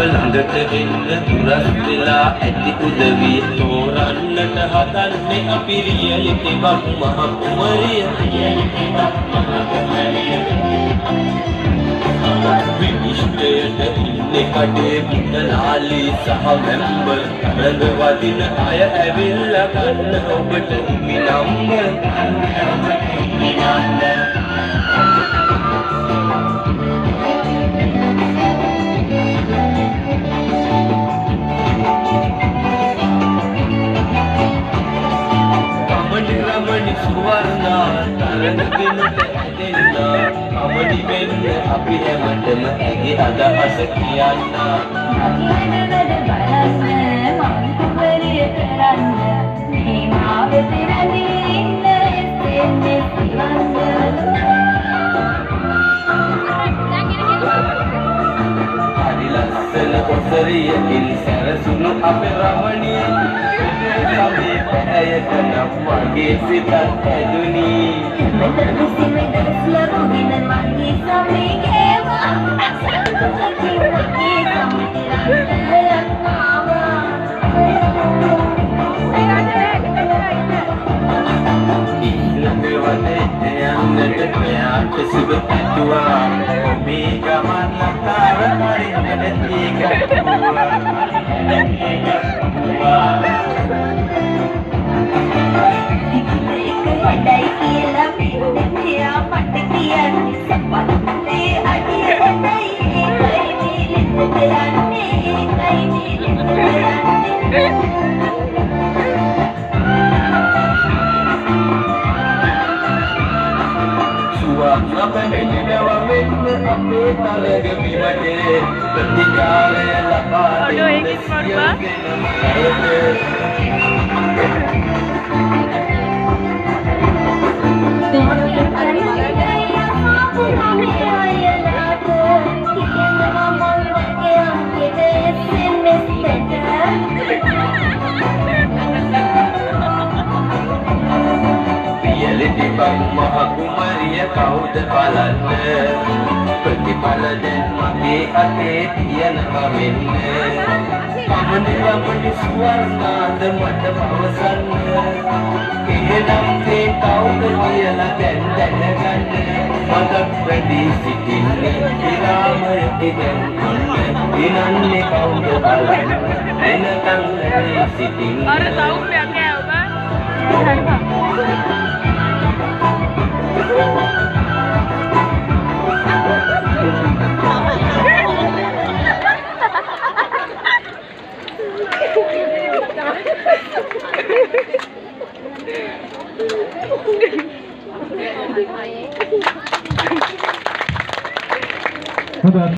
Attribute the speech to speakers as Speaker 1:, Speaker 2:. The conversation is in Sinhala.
Speaker 1: ළඟට එන්න දුරස් වෙලා ඇති උදවිය තෝරන්නට හදන්නේ අපි රියලිටිවක් මහ කුමරිය විනිශ්චයට ඉන්නේ කඩේ මුදලාලි සහ මෙම්බර් රඳ වදින අය ඇවිල්ලා ගන්න ඔබට හිමි නම්බර් රමණි සුවර්ණා තරණ දිනට ඇදෙන්නා අමනි වෙන්න අපි හැමතෙම ඇගේ අදහස කියන්න
Speaker 2: මගේ වැඩ බලන්න මං කුමරිය කරන්න මේ මාවත රැඳී ඉන්න එසේ සිවන්න
Speaker 1: හරි ලස්සන ඔසරියකින් සැරසුණු අපේ රමණිය සමේ පැයක නම් මගේ සිතත් ඇදුනි යන්නට මෙයාට සුබ පැතුවා ඔබේ ගමන් ලතාර හරින්නට
Speaker 2: වැඩයි කියලා මෙයා මට කියන්නේ සපත්තේ අඩිය හොඳයි ඒකයි මේ ලෙස කරන්නේ
Speaker 1: අපෙන්නව වෙන්න අපේ තලග බිමට ප්‍රතිකාරය ලබා දෙන්න මහ කුමරිය කවුද බලන්න ප්‍රතිඵල දැන් මගේ අතේ තියෙනවා මෙන්න කමනිවමනි සුවර්ණාද මට පවසන්න එහෙනම් මේ කවුද කියලා දැන් දැනගන්න මතක් වැඩි සිටින්නේ විරාමයට දැන් ඉනන්නේ කවුද බලන්න එනකන් වැඩි සිටින්නේ
Speaker 3: අර සෞම්‍යයක් ඈ ඔබ
Speaker 4: Hold on.